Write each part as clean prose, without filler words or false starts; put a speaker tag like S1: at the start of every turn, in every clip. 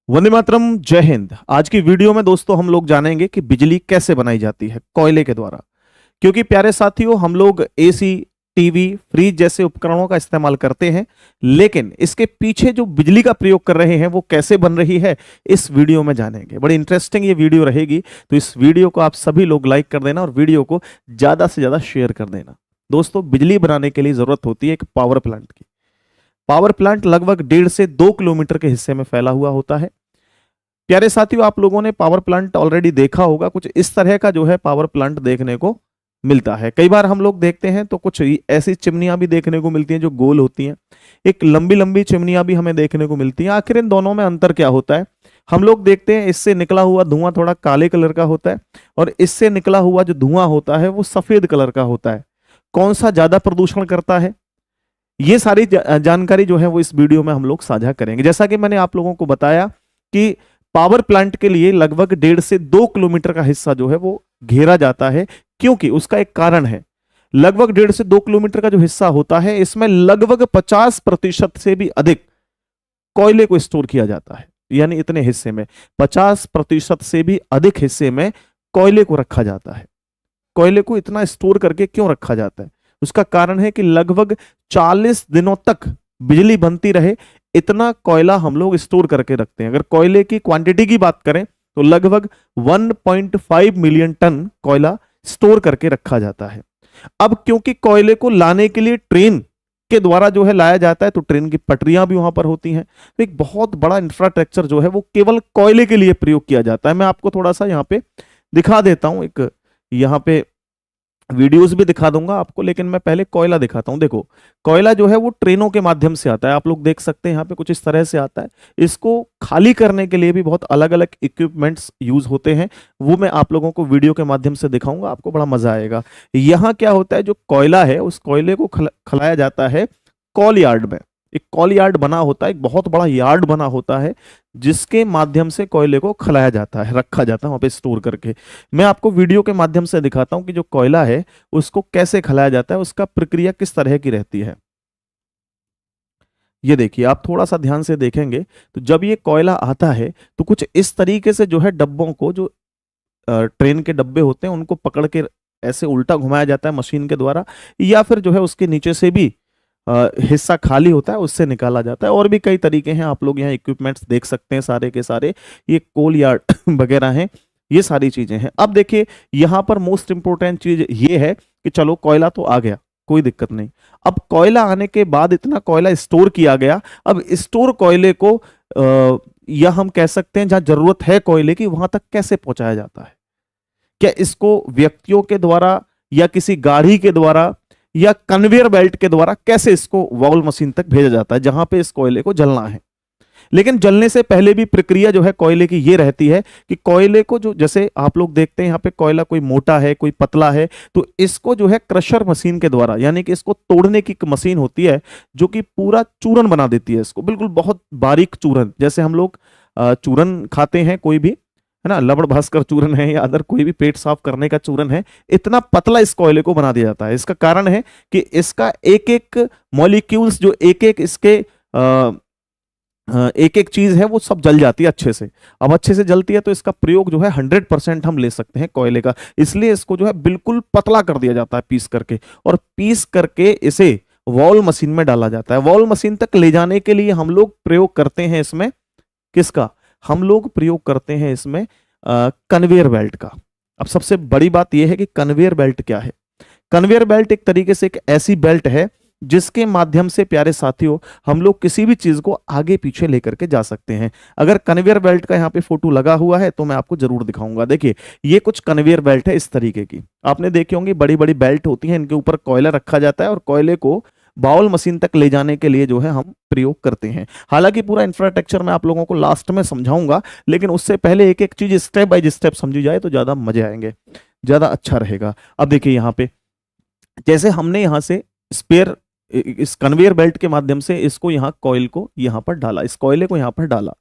S1: वंदे मातरम, जय हिंद। आज की वीडियो में दोस्तों हम लोग जानेंगे कि बिजली कैसे बनाई जाती है कोयले के द्वारा। क्योंकि प्यारे साथियों, हम लोग एसी, टीवी, फ्रिज जैसे उपकरणों का इस्तेमाल करते हैं, लेकिन इसके पीछे जो बिजली का प्रयोग कर रहे हैं वो कैसे बन रही है, इस वीडियो में जानेंगे। बड़ी इंटरेस्टिंग ये वीडियो रहेगी, तो इस वीडियो को आप सभी लोग लाइक कर देना और वीडियो को ज्यादा से ज्यादा शेयर कर देना। दोस्तों, बिजली बनाने के लिए जरूरत होती है एक पावर प्लांट की। पावर प्लांट लगभग 1.5 से 2 किलोमीटर के हिस्से में फैला हुआ होता है। प्यारे साथियों, आप लोगों ने पावर प्लांट ऑलरेडी देखा होगा। कुछ इस तरह का जो है पावर प्लांट देखने को मिलता है। कई बार हम लोग देखते हैं तो कुछ ऐसी चिमनियां भी देखने को मिलती हैं जो गोल होती हैं। एक लंबी लंबी चिमनियां भी हमें देखने को मिलती हैं। आखिर इन दोनों में अंतर क्या होता है? हम लोग देखते हैं इससे निकला हुआ धुआं थोड़ा काले कलर का होता है और इससे निकला हुआ जो धुआं होता है वो सफेद कलर का होता है। कौन सा ज्यादा प्रदूषण करता है, ये सारी जानकारी जो है वो इस वीडियो में हम लोग साझा करेंगे। जैसा कि मैंने आप लोगों को बताया कि पावर प्लांट के लिए लगभग 1.5 से 2 किलोमीटर का हिस्सा जो है वो घेरा जाता है, क्योंकि उसका एक कारण है। लगभग 1.5 से 2 किलोमीटर का जो हिस्सा होता है, इसमें लगभग 50% से भी अधिक कोयले को स्टोर किया जाता है। यानी इतने हिस्से में 50% से भी अधिक हिस्से में कोयले को रखा जाता है। कोयले को इतना स्टोर करके क्यों रखा जाता है? उसका कारण है कि लगभग 40 दिनों तक बिजली बनती रहे, इतना कोयला हम लोग स्टोर करके रखते हैं। अगर कोयले की क्वांटिटी की बात करें तो लगभग 1.5 मिलियन टन कोयला स्टोर करके रखा जाता है। अब क्योंकि कोयले को लाने के लिए ट्रेन के द्वारा जो है लाया जाता है, तो ट्रेन की पटरियां भी वहां पर होती हैं। तो एक बहुत बड़ा इंफ्रास्ट्रक्चर जो है वो केवल कोयले के लिए प्रयोग किया जाता है। मैं आपको थोड़ा सा यहाँ पे दिखा देता हूं, एक यहाँ पे वीडियोस भी दिखा दूंगा आपको, लेकिन मैं पहले कोयला दिखाता हूं। देखो, कोयला जो है वो ट्रेनों के माध्यम से आता है। आप लोग देख सकते हैं यहाँ पे कुछ इस तरह से आता है। इसको खाली करने के लिए भी बहुत अलग अलग इक्विपमेंट्स यूज होते हैं, वो मैं आप लोगों को वीडियो के माध्यम से दिखाऊंगा, आपको बड़ा मजा आएगा। यहाँ क्या होता है, जो कोयला है उस कोयले को खलाया जाता है कॉल यार्ड में। एक कॉल यार्ड बना होता है, एक बहुत बड़ा यार्ड बना होता है, जिसके माध्यम से कोयले को खलाया जाता है, रखा जाता है वहां पे स्टोर करके। मैं आपको वीडियो के माध्यम से दिखाता हूं कि जो कोयला है उसको कैसे खलाया जाता है, उसका प्रक्रिया किस तरह की रहती है। ये देखिए, आप थोड़ा सा ध्यान से देखेंगे तो जब ये कोयला आता है तो कुछ इस तरीके से जो है डब्बों को, जो ट्रेन के डब्बे होते हैं उनको पकड़ के ऐसे उल्टा घुमाया जाता है मशीन के द्वारा, या फिर जो है उसके नीचे से भी हिस्सा खाली होता है उससे निकाला जाता है। और भी कई तरीके हैं, आप लोग यहाँ इक्विपमेंट्स देख सकते हैं सारे के सारे, ये कोल यार्ड वगैरह हैं, ये सारी चीजें हैं। अब देखिए, यहाँ पर मोस्ट इंपोर्टेंट चीज ये है कि चलो कोयला तो आ गया, कोई दिक्कत नहीं। अब कोयला आने के बाद इतना कोयला स्टोर किया गया, अब स्टोर कोयले को या हम कह सकते हैं जहां जरूरत है कोयले की वहां तक कैसे पहुंचाया जाता है? क्या इसको व्यक्तियों के द्वारा या किसी गाड़ी के द्वारा या कन्वेयर बेल्ट के द्वारा कैसे इसको वॉल मशीन तक भेजा जाता है जहां पे इस कोयले को जलना है? लेकिन जलने से पहले भी प्रक्रिया जो है कोयले की ये रहती है कि कोयले को, जो जैसे आप लोग देखते हैं यहाँ पे कोयला कोई मोटा है कोई पतला है, तो इसको जो है क्रशर मशीन के द्वारा, यानी कि इसको तोड़ने की एक मशीन होती है जो कि पूरा चूरन बना देती है इसको, बिल्कुल बहुत बारीक चूरन। जैसे हम लोग चूरन खाते हैं कोई भी, है ना, लवण भास्कर चूरन है या अदर कोई भी पेट साफ करने का चूरन है, इतना पतला इस कोयले को बना दिया जाता है। इसका कारण है कि इसका एक एक मॉलिक्यूल्स, जो एक एक इसके एक एक चीज है वो सब जल जाती है अच्छे से। अब अच्छे से जलती है तो इसका प्रयोग जो है 100% हम ले सकते हैं कोयले का। इसलिए इसको जो है बिल्कुल पतला कर दिया जाता है पीस करके, और पीस करके इसे वॉल मशीन में डाला जाता है। वॉल मशीन तक ले जाने के लिए हम लोग प्रयोग करते हैं इसमें किसका? हम लोग प्रयोग करते हैं इसमें कन्वेयर बेल्ट का। अब सबसे बड़ी बात यह है कि कन्वेयर बेल्ट क्या है। कन्वेयर बेल्ट एक तरीके से एक ऐसी बेल्ट है जिसके माध्यम से, प्यारे साथियों, हम लोग किसी भी चीज को आगे पीछे लेकर के जा सकते हैं। अगर कन्वेयर बेल्ट का यहाँ पे फोटो लगा हुआ है तो मैं आपको जरूर दिखाऊंगा। देखिए, ये कुछ कन्वेयर बेल्ट है इस तरीके की, आपने देखी होंगी, बड़ी बड़ी बेल्ट होती है, इनके ऊपर कोयला रखा जाता है और कोयले को बाउल मशीन तक ले जाने के लिए जो है हम प्रयोग करते हैं। हालांकि पूरा इंफ्रास्ट्रक्चर मैं आप लोगों को लास्ट में समझाऊंगा, लेकिन उससे पहले एक एक चीज स्टेप बाय स्टेप समझी जाए तो ज्यादा मजे आएंगे, ज्यादा अच्छा रहेगा। अब देखिए, यहाँ पे जैसे हमने यहाँ से स्पेयर, इस कन्वेयर बेल्ट के माध्यम से इसको यहाँ कोयल को यहाँ पर डाला, इस कोयले को यहाँ पर डाला।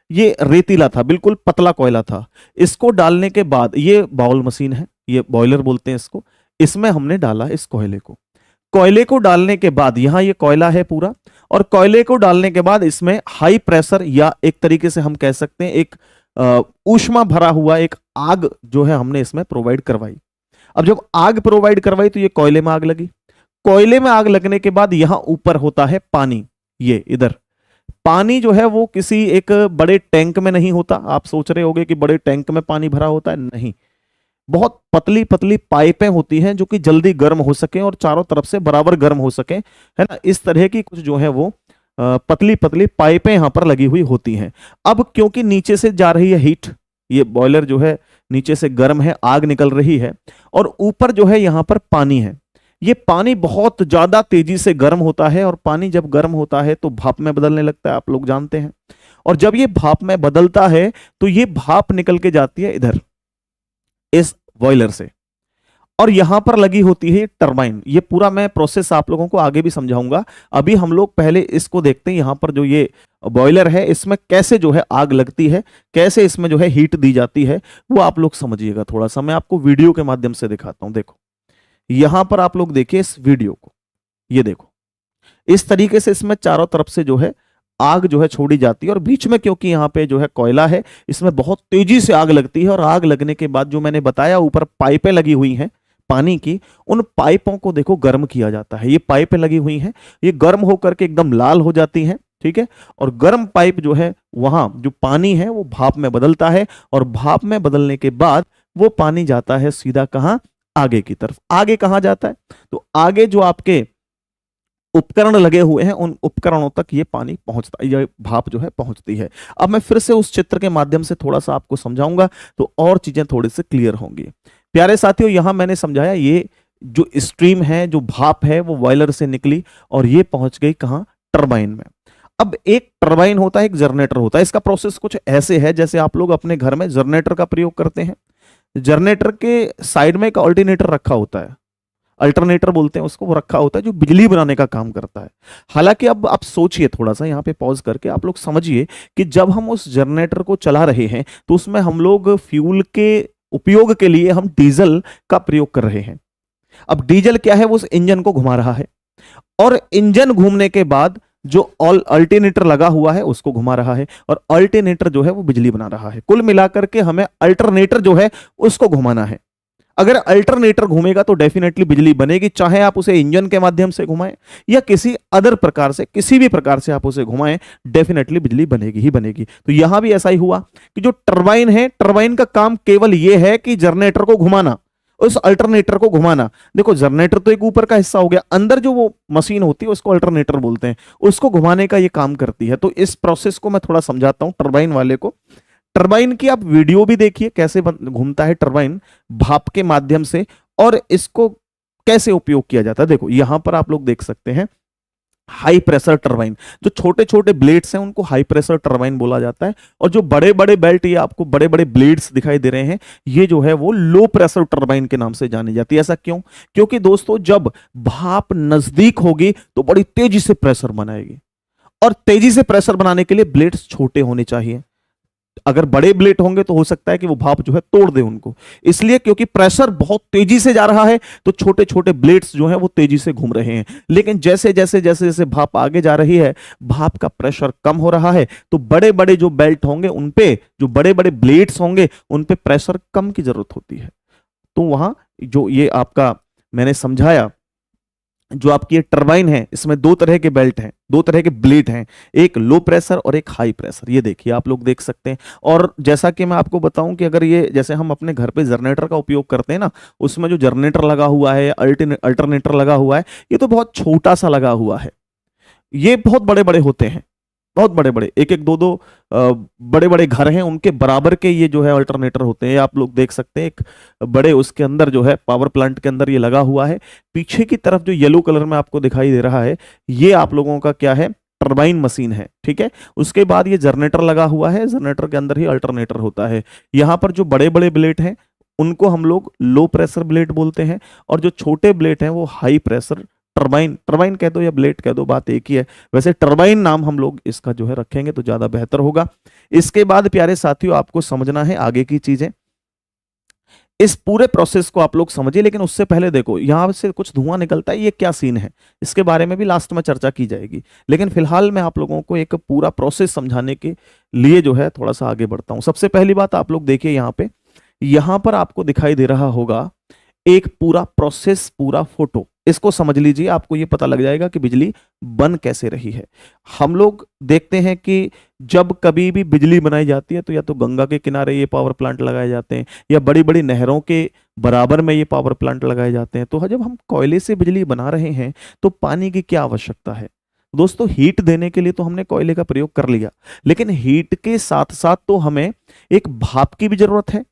S1: ये रेतीला था, बिल्कुल पतला कोयला था। इसको डालने के बाद, ये बाउल मशीन है, ये बॉयलर बोलते हैं इसको, इसमें हमने डाला इस कोयले को। कोयले को डालने के बाद, यहां ये कोयला है पूरा, और कोयले को डालने के बाद इसमें हाई प्रेशर, या एक तरीके से हम कह सकते हैं एक ऊष्मा भरा हुआ एक आग जो है हमने इसमें प्रोवाइड करवाई। अब जब आग प्रोवाइड करवाई तो ये कोयले में आग लगी। कोयले में आग लगने के बाद यहां ऊपर होता है पानी। ये इधर पानी जो है वो किसी एक बड़े टैंक में नहीं होता। आप सोच रहे होंगे कि बड़े टैंक में पानी भरा होता है, नहीं। बहुत पतली पतली पाइपें होती हैं जो कि जल्दी गर्म हो सके और चारों तरफ से बराबर गर्म हो सके, है ना। इस तरह की कुछ जो है वो पतली पतली पाइपें यहां पर लगी हुई होती हैं। अब क्योंकि नीचे से जा रही है हीट, ये बॉयलर जो है नीचे से गर्म है, आग निकल रही है, और ऊपर जो है यहां पर पानी है। ये पानी बहुत ज्यादा तेजी से गर्म होता है, और पानी जब गर्म होता है तो भाप में बदलने लगता है, आप लोग जानते हैं। और जब ये भाप में बदलता है तो ये भाप निकल के जाती है इधर इस बॉयलर से, और यहां पर लगी होती है टरबाइन। ये पूरा मैं प्रोसेस आप लोगों को आगे भी समझाऊंगा। अभी हम लोग पहले इसको देखते हैं, यहां पर जो ये बॉयलर है इसमें कैसे जो है आग लगती है, कैसे इसमें जो है हीट दी जाती है, वो आप लोग समझिएगा। थोड़ा सा मैं आपको वीडियो के माध्यम से दिखाता हूं। देखो यहां पर आप लोग देखिए इस वीडियो को, ये देखो इस तरीके से इसमें चारों तरफ से जो है आग जो है छोड़ी जाती है, और बीच में क्योंकि यहाँ पे जो है कोयला है, इसमें बहुत तेजी से आग लगती है। और आग लगने के बाद जो मैंने बताया ऊपर पाइपें लगी हुई हैं पानी की, उन पाइपों को देखो गर्म किया जाता है। ये पाइपें लगी हुई हैं, ये गर्म होकर के एकदम लाल हो जाती हैं, ठीक है। और गर्म पाइप जो है वहां जो पानी है वो भाप में बदलता है, और भाप में बदलने के बाद वो पानी जाता है सीधा कहां, आगे की तरफ। आगे कहां जाता है, तो आगे जो आपके उपकरण लगे हुए हैं उन उपकरणों तक ये पानी पहुंचता, ये भाप जो है पहुंचती है। अब मैं फिर से उस चित्र के माध्यम से थोड़ा सा आपको समझाऊंगा तो और चीजें थोड़ी सी क्लियर होंगी। प्यारे साथियों, यहां मैंने समझाया ये जो स्ट्रीम है, जो भाप है, वो बॉयलर से निकली और ये पहुंच गई कहां, टरबाइन में। अब एक टरबाइन होता है, एक जनरेटर होता है। इसका प्रोसेस कुछ ऐसे है जैसे आप लोग अपने घर में जनरेटर का प्रयोग करते हैं। जनरेटर के साइड में एक अल्टरनेटर रखा होता है, अल्टरनेटर बोलते हैं उसको, वो रखा होता है जो बिजली बनाने का काम करता है। हालांकि अब आप सोचिए, थोड़ा सा यहाँ पे पॉज करके आप लोग समझिए कि जब हम उस जनरेटर को चला रहे हैं तो उसमें हम लोग फ्यूल के उपयोग के लिए हम डीजल का प्रयोग कर रहे हैं। अब डीजल क्या है, वो उस इंजन को घुमा रहा है, और इंजन घूमने के बाद जो अल्टरनेटर लगा हुआ है उसको घुमा रहा है, और अल्टरनेटर जो है वो बिजली बना रहा है। कुल मिलाकर के हमें अल्टरनेटर जो है उसको घुमाना है। अगर अल्टरनेटर घूमेगा तो डेफिनेटली बिजली बनेगी, चाहे आप उसे इंजन के माध्यम से घुमाएं या किसी अदर प्रकार से, किसी भी प्रकार से आप उसे घुमाएं, डेफिनेटली बिजली बनेगी ही बनेगी। तो यहां भी ऐसा ही हुआ कि जो टरबाइन है, टरबाइन का काम केवल यह है कि जनरेटर को घुमाना, उस अल्टरनेटर को घुमाना। देखो जनरेटर तो एक ऊपर का हिस्सा हो गया, अंदर जो वो मशीन होती है उसको अल्टरनेटर बोलते हैं, उसको घुमाने का ये काम करती है। तो इस प्रोसेस को मैं थोड़ा समझाता हूं टरबाइन वाले को। टरबाइन की आप वीडियो भी देखिए कैसे घूमता है टरबाइन भाप के माध्यम से, और इसको कैसे उपयोग किया जाता है। देखो यहां पर आप लोग देख सकते हैं हाई प्रेशर टरबाइन, जो छोटे छोटे ब्लेड्स हैं उनको हाई प्रेशर टरबाइन बोला जाता है, और जो बड़े बड़े बेल्ट, ये आपको बड़े बड़े ब्लेड्स दिखाई दे रहे हैं, ये जो है वो लो प्रेशर टरबाइन के नाम से जानी जाती है। ऐसा क्यों, क्योंकि दोस्तों जब भाप नजदीक होगी तो बड़ी तेजी से प्रेशर बनाएगी, और तेजी से प्रेशर बनाने के लिए ब्लेड्स छोटे होने चाहिए। अगर बड़े ब्लेड होंगे तो हो सकता है कि वो भाप जो है तोड़ दे उनको। इसलिए क्योंकि प्रेशर बहुत तेजी से जा रहा है तो छोटे छोटे ब्लेड्स जो हैं वो तेजी से घूम रहे हैं। लेकिन जैसे जैसे जैसे जैसे भाप आगे जा रही है, भाप का प्रेशर कम हो रहा है, तो बड़े बड़े जो बेल्ट होंगे उन पे, जो बड़े बड़े ब्लेड्स होंगे उन पे प्रेशर कम की जरूरत होती है। तो वहां जो ये आपका मैंने समझाया, जो आपकी ये टरबाइन है, इसमें दो तरह के बेल्ट हैं, दो तरह के ब्लेड हैं, एक लो प्रेशर और एक हाई प्रेशर। ये देखिए आप लोग देख सकते हैं। और जैसा कि मैं आपको बताऊं कि अगर ये, जैसे हम अपने घर पे जनरेटर का उपयोग करते हैं ना, उसमें जो जनरेटर लगा हुआ है, अल्टरनेटर लगा हुआ है, ये तो बहुत छोटा सा लगा हुआ है। ये बहुत बड़े बड़े होते हैं, बहुत बड़े बड़े, एक एक दो दो बड़े बड़े घर हैं उनके बराबर के ये जो है अल्टरनेटर होते हैं। आप लोग देख सकते हैं एक बड़े उसके अंदर जो है पावर प्लांट के अंदर ये लगा हुआ है। पीछे की तरफ जो येलो कलर में आपको दिखाई दे रहा है, ये आप लोगों का क्या है, टरबाइन मशीन है, ठीक है। उसके बाद ये जनरेटर लगा हुआ है, जनरेटर के अंदर ही अल्टरनेटर होता है। यहाँ पर जो बड़े बड़े ब्लेड हैं उनको हम लोग लो प्रेशर ब्लेड बोलते हैं, और जो छोटे ब्लेड हैं वो हाई प्रेशर टरबाइन, टरबाइन कह दो या ब्लेड कह दो, बात एक ही है। वैसे टरबाइन नाम हम लोग इसका जो है रखेंगे तो ज्यादा बेहतर होगा। इसके बाद प्यारे साथियों आपको समझना है आगे की चीजें। इस पूरे प्रोसेस को आप लोग समझिए, लेकिन उससे पहले देखो यहां से कुछ धुआं निकलता है, ये क्या सीन है, इसके बारे में भी लास्ट में चर्चा की जाएगी। लेकिन फिलहाल मैं आप लोगों को एक पूरा प्रोसेस समझाने के लिए जो है थोड़ा सा आगे बढ़ता हूं। सबसे पहली बात आप लोग देखिए, यहां पर आपको दिखाई दे रहा होगा एक पूरा प्रोसेस, पूरा फोटो, इसको समझ लीजिए, आपको ये पता लग जाएगा कि बिजली बन कैसे रही है। हम लोग देखते हैं कि जब कभी भी बिजली बनाई जाती है तो या तो गंगा के किनारे ये पावर प्लांट लगाए जाते हैं, या बड़ी बड़ी नहरों के बराबर में ये पावर प्लांट लगाए जाते हैं। तो जब हम कोयले से बिजली बना रहे हैं तो पानी की क्या आवश्यकता है दोस्तों? हीट देने के लिए तो हमने कोयले का प्रयोग कर लिया, लेकिन हीट के साथ साथ तो हमें एक भाप की भी जरूरत है,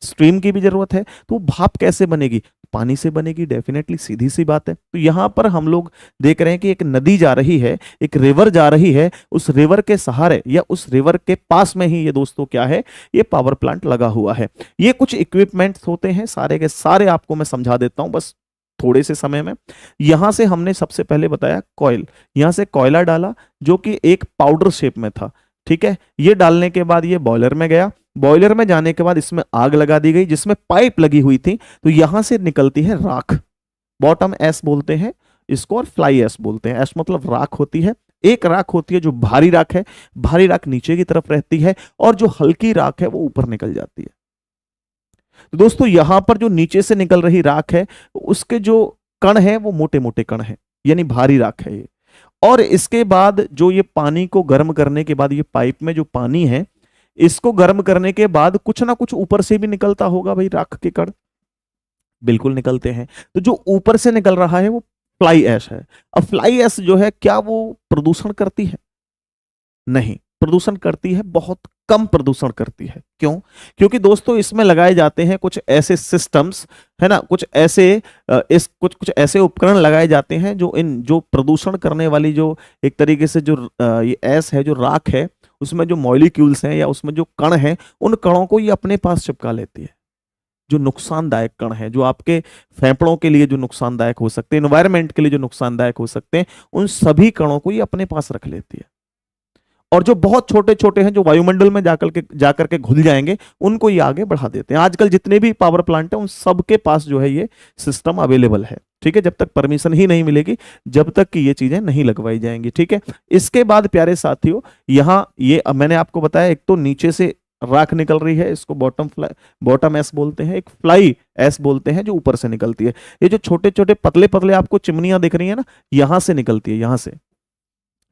S1: स्ट्रीम की भी जरूरत है। तो भाप कैसे बनेगी? पानी से बनेगी, डेफिनेटली, सीधी सी बात है। तो यहां पर हम लोग देख रहे हैं कि एक नदी जा रही है, एक रिवर जा रही है, उस रिवर के सहारे या उस रिवर के पास में ही ये दोस्तों क्या है, ये पावर प्लांट लगा हुआ है। ये कुछ इक्विपमेंट्स होते हैं, सारे के सारे आपको मैं समझा देता हूं बस थोड़े से समय में। यहां से हमने सबसे पहले बताया कॉइल, यहां से कोयला डाला जो कि एक पाउडर शेप में था, ठीक है। ये डालने के बाद ये बॉयलर में गया, बॉयलर में जाने के बाद इसमें आग लगा दी गई जिसमें पाइप लगी हुई थी, तो यहां से निकलती है राख, बॉटम एस बोलते हैं इसको और फ्लाई एस बोलते हैं। एस मतलब राख होती है, एक राख होती है जो भारी राख है, भारी राख नीचे की तरफ रहती है और जो हल्की राख है वो ऊपर निकल जाती है। तो दोस्तों यहां पर जो नीचे से निकल रही राख है उसके जो कण है वो मोटे मोटे कण है, यानी भारी राख है ये। और इसके बाद जो ये पानी को गर्म करने के बाद ये पाइप में जो पानी है इसको गर्म करने के बाद कुछ ना कुछ ऊपर से भी निकलता होगा भाई, राख के कण बिल्कुल निकलते हैं। तो जो ऊपर से निकल रहा है वो फ्लाई ऐश है। अब फ्लाई ऐश जो है क्या वो प्रदूषण करती है? नहीं, प्रदूषण करती है, बहुत कम प्रदूषण करती है। क्यों? क्योंकि दोस्तों इसमें लगाए जाते हैं कुछ ऐसे सिस्टम्स, है ना, कुछ ऐसे कुछ ऐसे उपकरण लगाए जाते हैं जो प्रदूषण करने वाली जो एक तरीके से जो ये ऐश है, जो राख है, उसमें जो मॉलिक्यूल्स हैं या उसमें जो कण हैं, उन कणों को ये अपने पास चिपका लेती है। जो नुकसानदायक कण है, जो आपके फेफड़ों के लिए जो नुकसानदायक हो सकते हैं, एनवायरमेंट के लिए जो नुकसानदायक हो सकते हैं, उन सभी कणों को ये अपने पास रख लेती है। और जो बहुत छोटे छोटे हैं, जो वायुमंडल में जाकर के घुल जाएंगे, उनको ये आगे बढ़ा देते हैं। आजकल जितने भी पावर प्लांट हैं उन सबके पास जो है ये सिस्टम अवेलेबल है, ठीक है। जब तक परमिशन ही नहीं मिलेगी, जब तक कि ये चीजें नहीं लगवाई जाएंगी, ठीक है। इसके बाद प्यारे साथियों, यहां ये मैंने आपको बताया, एक तो नीचे से राख निकल रही है, इसको बॉटम एस बोलते हैं, एक फ्लाई एस बोलते हैं जो ऊपर से निकलती है। ये जो छोटे छोटे पतले पतले आपको चिमनियां दिख रही है ना, यहां से निकलती है, यहां से,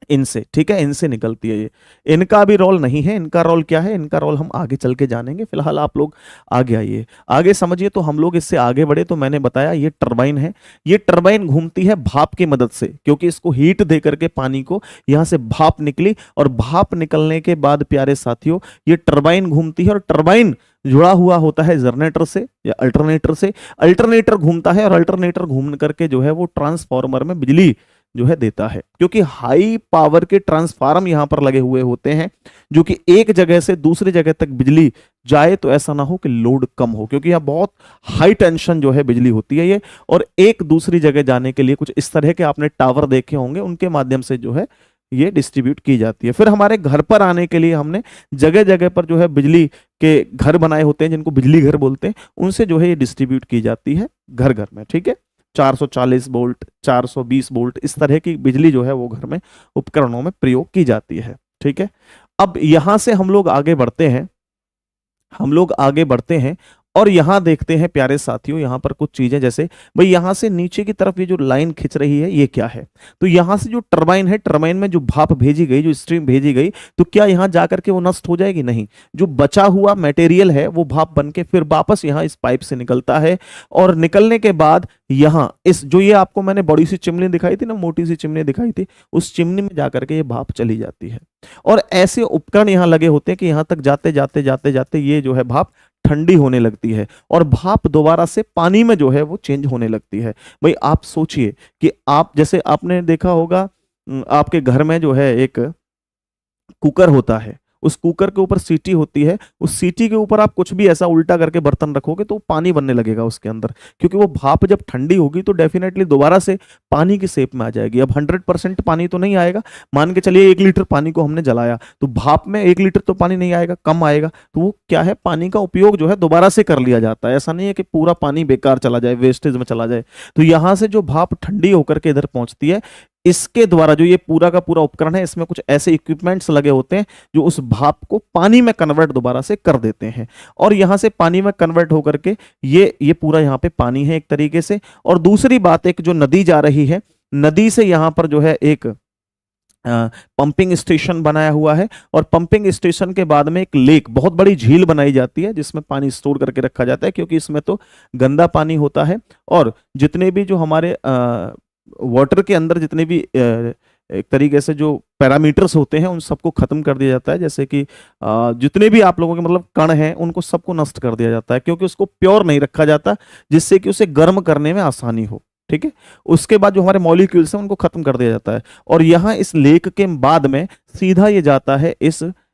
S1: इनसे, ठीक है, इनसे निकलती है ये। इनका भी रोल नहीं है, इनका रोल क्या है, इनका रोल हम आगे चल के जानेंगे। फिलहाल आप लोग आगे आइए, आगे समझिए। तो हम लोग इससे आगे बढ़े तो मैंने बताया ये टरबाइन है, ये टरबाइन घूमती है भाप की मदद से, क्योंकि इसको हीट दे करके पानी को यहां से भाप निकली, और भाप निकलने के बाद प्यारे साथियों ये टरबाइन घूमती है, और टरबाइन जुड़ा हुआ होता है जनरेटर से या अल्टरनेटर से। अल्टरनेटर घूमता है और अल्टरनेटर घूम करके जो है वो ट्रांसफार्मर में बिजली जो है देता है, क्योंकि हाई पावर के ट्रांसफार्मर यहां पर लगे हुए होते हैं, जो कि एक जगह से दूसरी जगह तक बिजली जाए तो ऐसा ना हो कि लोड कम हो, क्योंकि यहां बहुत हाई टेंशन जो है बिजली होती है ये, और एक दूसरी जगह जाने के लिए कुछ इस तरह के आपने टावर देखे होंगे, उनके माध्यम से जो है ये डिस्ट्रीब्यूट की जाती है। फिर हमारे घर पर आने के लिए हमने जगह जगह पर जो है बिजली के घर बनाए होते हैं, जिनको बिजली घर बोलते हैं, उनसे जो है ये डिस्ट्रीब्यूट की जाती है घर घर में, ठीक है। 440 वोल्ट, 420 वोल्ट, इस तरह की बिजली जो है वो घर में उपकरणों में प्रयोग की जाती है, ठीक है। अब यहां से हम लोग आगे बढ़ते हैं, और यहां देखते हैं प्यारे साथियों, यहां पर कुछ चीजें, जैसे भाई यहां से नीचे की तरफ ये जो लाइन खिंच रही है ये क्या है? तो यहां से जो टरबाइन है, टरबाइन में जो भाप भेजी गई, जो स्ट्रीम भेजी गई, तो क्या यहां जाकर के वो नष्ट हो जाएगी? नहीं, जो बचा हुआ मटेरियल है वो भाप बन के फिर वापस यहां इस पाइप से निकलता है, और निकलने के बाद यहां इस जो ये आपको मैंने बड़ी सी चिमनी दिखाई थी ना, मोटी सी चिमनी दिखाई थी, उस चिमनी में जाकर के ये भाप चली जाती है। और ऐसे उपकरण यहां लगे होते हैं कि यहां तक जाते जाते जाते जाते ये जो है भाप ठंडी होने लगती है, और भाप दोबारा से पानी में जो है वो चेंज होने लगती है। भाई आप सोचिए कि आप, जैसे आपने देखा होगा आपके घर में जो है एक कुकर होता है, उस कुकर के ऊपर सीटी होती है, उस सीटी के ऊपर आप कुछ भी ऐसा उल्टा करके बर्तन रखोगे तो पानी बनने लगेगा उसके अंदर, क्योंकि वो भाप जब ठंडी होगी तो डेफिनेटली दोबारा से पानी की शेप में आ जाएगी। अब 100% पानी तो नहीं आएगा, मान के चलिए 1 लीटर पानी को हमने जलाया तो भाप में 1 लीटर तो पानी नहीं आएगा, कम आएगा। तो वो क्या है, पानी का उपयोग जो है दोबारा से कर लिया जाता है। ऐसा नहीं है कि पूरा पानी बेकार चला जाए, वेस्टेज में चला जाए। तो यहां से जो भाप ठंडी होकर के इधर पहुंचती है, इसके द्वारा जो ये पूरा का पूरा उपकरण है, इसमें कुछ ऐसे इक्विपमेंट्स लगे होते हैं जो उस भाप को पानी में कन्वर्ट दोबारा से कर देते हैं। और यहां से पानी में कन्वर्ट होकर के ये पूरा यहां पे पानी है एक तरीके से। और दूसरी बात, एक जो नदी जा रही है, नदी से यहां पर जो है एक पंपिंग स्टेशन बनाया हुआ है, और पंपिंग स्टेशन के बाद में एक लेक, बहुत बड़ी झील बनाई जाती है जिसमें पानी स्टोर करके रखा जाता है, क्योंकि इसमें तो गंदा पानी होता है। और जितने भी जो हमारे वाटर के अंदर जितने भी एक तरीके से जो पैरामीटर्स होते हैं उन सबको खत्म कर दिया जाता है। जैसे कि जितने भी आप लोगों के मतलब कण हैं उनको सबको नष्ट कर दिया जाता है, क्योंकि उसको प्योर नहीं रखा जाता, जिससे कि उसे गर्म करने में आसानी हो। ठीक है, उसके बाद जो हमारे मॉलिक्यूल्स हैं उनको खत्म कर दिया जाता है। और यहाँ इस लेक के बाद में सीधा ये जाता है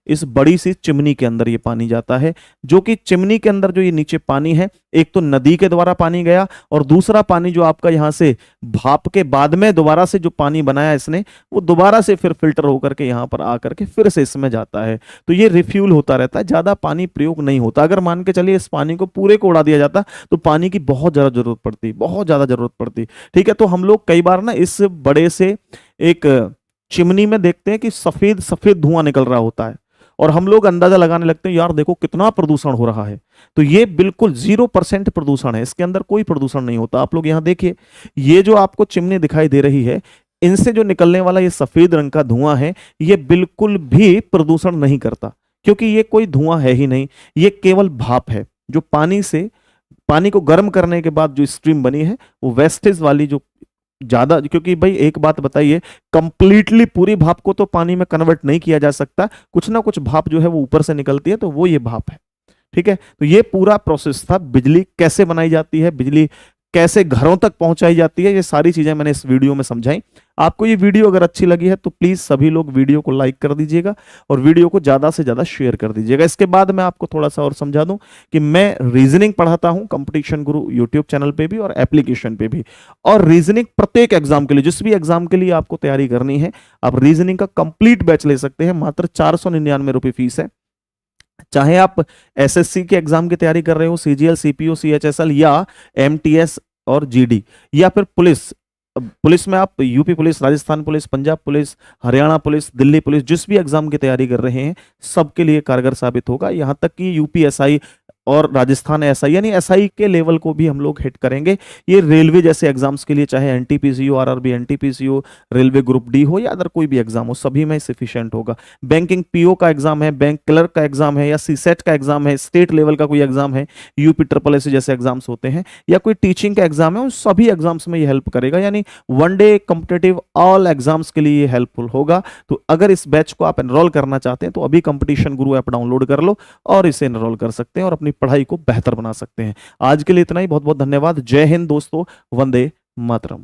S1: इस बड़ी सी चिमनी के अंदर, ये पानी जाता है, जो कि चिमनी के अंदर जो ये नीचे पानी है, एक तो नदी के द्वारा पानी गया, और दूसरा पानी जो आपका यहाँ से भाप के बाद में दोबारा से जो पानी बनाया इसने, वो दोबारा से फिर फिल्टर होकर के यहाँ पर आकर के फिर से इसमें जाता है। तो ये रिफ्यूल होता रहता है, ज्यादा पानी प्रयोग नहीं होता। अगर मान के चलिए इस पानी को पूरे को उड़ा दिया जाता तो पानी की बहुत ज्यादा जरूरत पड़ती, बहुत ज्यादा जरूरत पड़ती। ठीक है, तो हम लोग कई बार ना इस बड़े से एक चिमनी में देखते हैं कि सफेद सफेद धुआं निकल रहा होता है, और हम लोग अंदाजा लगाने लगते हैं यार देखो कितना प्रदूषण हो रहा है। तो ये बिल्कुल 0% प्रदूषण है, इसके अंदर कोई प्रदूषण नहीं होता। आप लोग यहां देखिए, ये जो आपको चिमनी दिखाई दे रही है, इनसे जो निकलने वाला ये सफेद रंग का धुआं है, ये बिल्कुल भी प्रदूषण नहीं करता, क्योंकि ये कोई धुआं है ही नहीं, ये केवल भाप है जो पानी को गर्म करने के बाद जो स्ट्रीम बनी है, वो वेस्टेज वाली जो ज्यादा, क्योंकि भाई एक बात बताइए, कंप्लीटली पूरी भाप को तो पानी में कन्वर्ट नहीं किया जा सकता, कुछ ना कुछ भाप जो है वो ऊपर से निकलती है, तो वो ये भाप है। ठीक है, तो ये पूरा प्रोसेस था, बिजली कैसे बनाई जाती है, बिजली कैसे घरों तक पहुंचाई जाती है, ये सारी चीजें मैंने इस वीडियो में समझाई। आपको ये वीडियो अगर अच्छी लगी है तो प्लीज सभी लोग वीडियो को लाइक कर दीजिएगा और वीडियो को ज्यादा से ज्यादा शेयर कर दीजिएगा। इसके बाद मैं आपको थोड़ा सा और समझा दूं कि मैं रीजनिंग पढ़ाता हूं कंपटीशन गुरु यूट्यूब चैनल पे भी और एप्लीकेशन पे भी। और रीजनिंग प्रत्येक एग्जाम के लिए, जिस भी एग्जाम के लिए आपको तैयारी करनी है, आप रीजनिंग का कंप्लीट बैच ले सकते हैं। मात्र 499 रुपये फीस है। चाहे आप एसएससी के एग्जाम की तैयारी कर रहे हो, सीजीएल, सीपीओ, सीएचएसएल या एमटीएस और जीडी, या फिर पुलिस में आप UP police, Rajasthan police, Punjab police, Haryana police, Delhi police, जिस भी एग्जाम की तैयारी कर रहे हैं, सबके लिए कारगर साबित होगा। यहां तक कि यूपीएसआई और राजस्थान एसआई, यानी एसआई के लेवल को भी हम लोग हिट करेंगे। ये रेलवे जैसे एग्जाम्स के लिए, चाहे एनटीपीसीओ, आरआरबी, एनटीपीसीओ, रेलवे ग्रुप डी हो या अदर कोई भी एग्जाम हो, सभी में सफिशिएंट होगा। बैंकिंग पीओ का एग्जाम है, बैंक क्लर्क का एग्जाम है, या सीसेट का एग्जाम है, स्टेट लेवल का कोई एग्जाम है, यूपी ट्रिपल एस जैसे एग्जाम्स होते हैं, या कोई टीचिंग का एग्जाम है, उन सभी एग्जाम्स में ये हेल्प करेगा। यानी one day competitive all exams के लिए ये हेल्पफुल होगा। तो अगर इस बैच को आप एनरोल करना चाहते हैं तो अभी कंपटीशन गुरु ऐप डाउनलोड कर लो और इसे एनरोल कर सकते हैं और अपनी पढ़ाई को बेहतर बना सकते हैं। आज के लिए इतना ही, बहुत बहुत धन्यवाद। जय हिंद दोस्तों, वंदे मातरम।